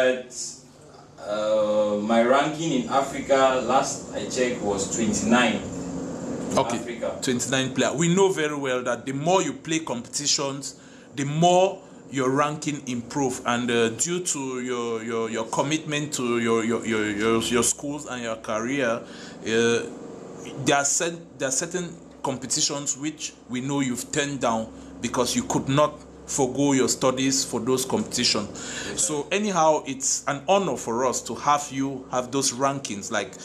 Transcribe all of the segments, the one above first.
but my ranking in Africa, last I checked, was 29. Okay, Africa. 29 player. We know very well that the more you play competitions, the more your ranking improve, and due to your commitment to your schools and your career, there are certain competitions which we know you've turned down because you could not forgo your studies for those competitions. Exactly. So anyhow, it's an honor for us to have you have those rankings, like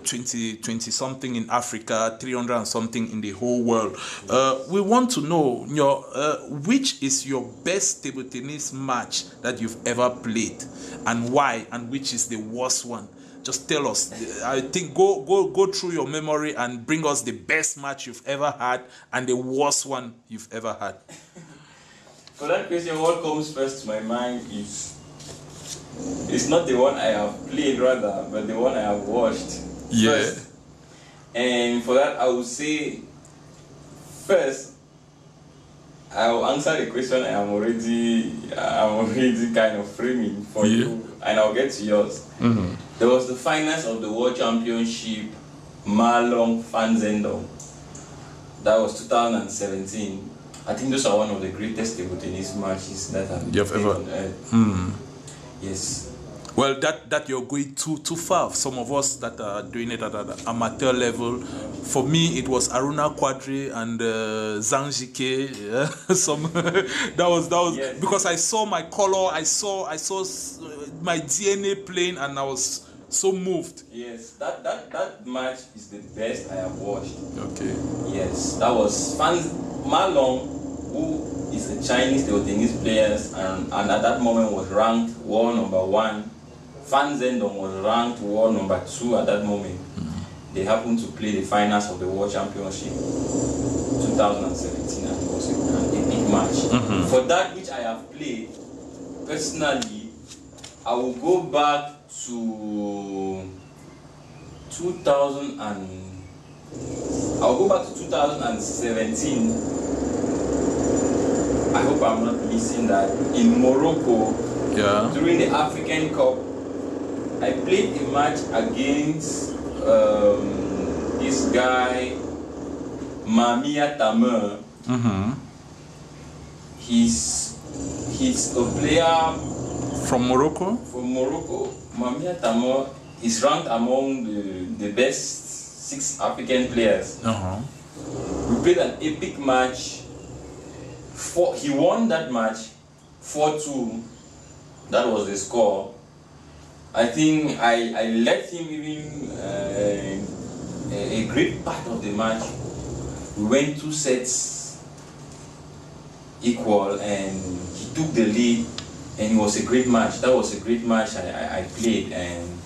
20 something in Africa, 300 and something in the whole world. We want to know which is your best table tennis match that you've ever played, and why, and which is the worst one. Just tell us. I think go through your memory and bring us the best match you've ever had and the worst one you've ever had. For that question, what comes first to my mind is, it's not the one I have played rather, but the one I have watched. Yeah. First. And for that, I would say, first, I will answer the question I'm already kind of framing for you, and I'll get to yours. Mm-hmm. There was the finals of the World Championship, Malong Van Zendong. That was 2017. I think those are one of the greatest table tennis matches that have you've ever on earth. Yes. Well, that you're going too far. Some of us that are doing it at an amateur level. For me, it was Aruna Quadri and Zhang Jike. Yeah? that was yes. Because I saw my color, I saw my DNA playing, and I was so moved. Yes, that match is the best I have watched. Okay. Yes, that was Malong, who is a Chinese table tennis player, and at that moment was ranked world number 1. Van Zendong was ranked world number 2 at that moment. Mm-hmm. They happened to play the finals of the World Championship 2017, and it was an epic match. Mm-hmm. For that which I have played, personally, I will go back to 2017. I hope I'm not missing that. In Morocco, during the African Cup, I played a match against this guy, Mamia Tamer. Mm-hmm. He's a player from Morocco. Mamia Tamer is ranked among the best 6 African players. Uh-huh. We played an epic match. He won that match 4-2. That was the score. I think I let him even a great part of the match. We went 2 sets equal, and he took the lead, and it was a great match. That was a great match I played, and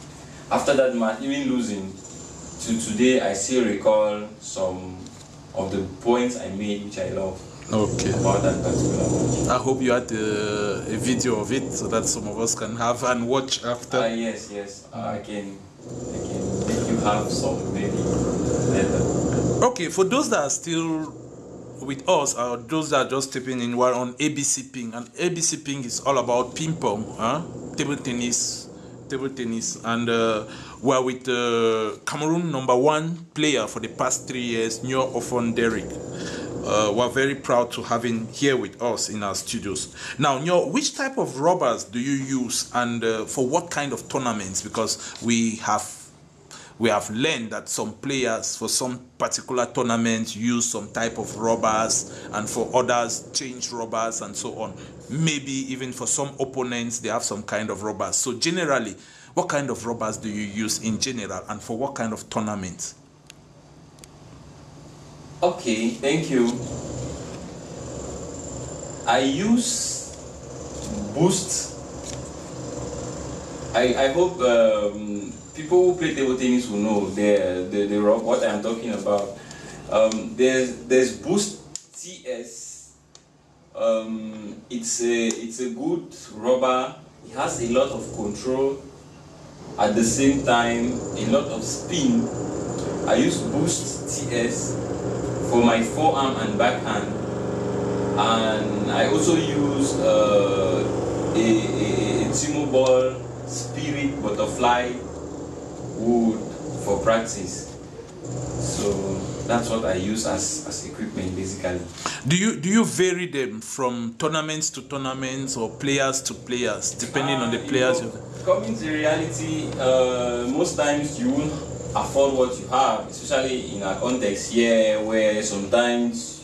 after that match, even losing, to today I still recall some of the points I made, which I love. Okay. About that particular match. I hope you had a video of it so that some of us can have and watch after. Yes. I can make you have some maybe later. Okay, for those that are still with us, or those that are just stepping in, we're on ABC Ping, and ABC Ping is all about ping pong, table tennis, and we're with Cameroon #1 player for the past 3 years, Nyoh Derek. We're very proud to have him here with us in our studios. Now, Nyoh, which type of rubbers do you use, and for what kind of tournaments? Because we have learned that some players for some particular tournaments use some type of rubbers, and for others change rubbers and so on. Maybe even for some opponents they have some kind of rubbers. So generally, what kind of rubbers do you use in general, and for what kind of tournaments? Okay, thank you. I use Boost. I hope people who play table tennis will know the what I'm talking about. There's Boost TS. It's a good rubber. It has a lot of control. At the same time, a lot of spin. I use Boost TS for my forearm and backhand, and I also use a T-Mobile Spirit Butterfly wood for practice. So that's what I use as equipment basically. Do you vary them from tournaments to tournaments or players to players, depending on the players? Coming to reality, most times you won't afford what you have, especially in a context here where sometimes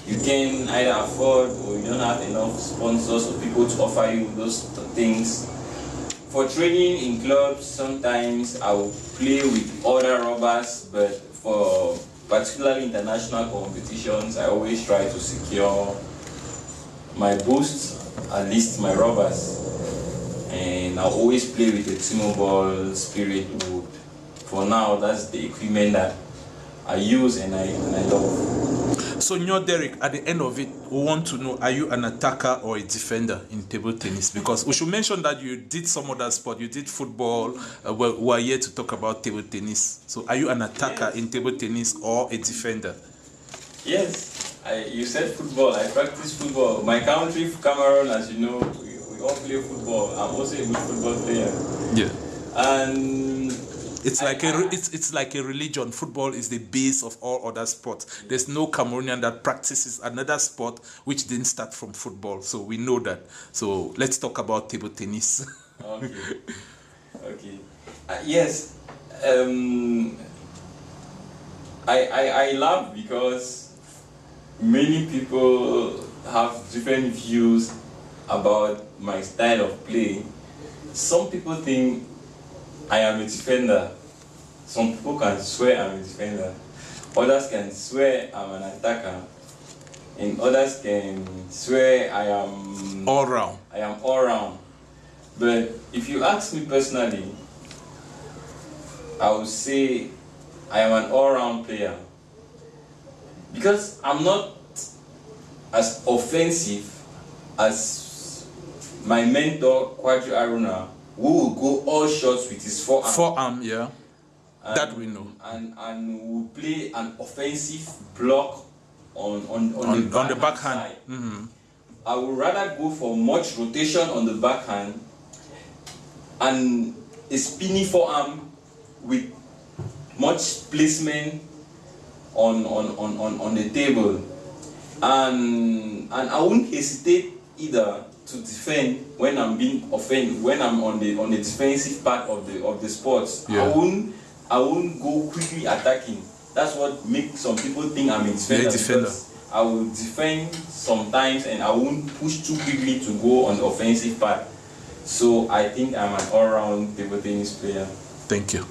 you can either afford or you don't have enough sponsors or people to offer you those things. For training in clubs, sometimes I will play with other rubbers, but for particularly international competitions, I always try to secure my boosts, at least my rubbers. And I always play with the T-Mobile Spirit wood. For now, that's the equipment that I use and I love. So, Nyoh Derek, at the end of it, we want to know, are you an attacker or a defender in table tennis? Because we should mention that you did some other sport, you did football, we are here to talk about table tennis. So, are you an attacker in table tennis or a defender? Yes, you said football, I practice football. My country, Cameroon, as you know, we all play football. I'm also a good football player. Yeah. And it's like a religion. Football is the base of all other sports. There's no Cameroonian that practices another sport which didn't start from football. So we know that. So let's talk about table tennis. Okay. Okay. Yes. I laugh because many people have different views about my style of play. Some people think I am a defender. Some people can swear I'm a defender. Others can swear I'm an attacker. And others can swear I am all round. I am all round. But if you ask me personally, I would say I am an all-round player. Because I'm not as offensive as my mentor, Kwadwo Aruna, who will go all shots with his forearm. Forearm, yeah. That we know. And will play an offensive block on the backhand. Mm-hmm. I would rather go for much rotation on the backhand and a spinny forearm with much placement on the table. And I won't hesitate either to defend when I'm being offended, when I'm on the defensive part of the sports. Yeah. I won't go quickly attacking. That's what makes some people think I'm a defender. I will defend sometimes and I won't push too quickly to go on the offensive part. So I think I'm an all-round table tennis player. Thank you.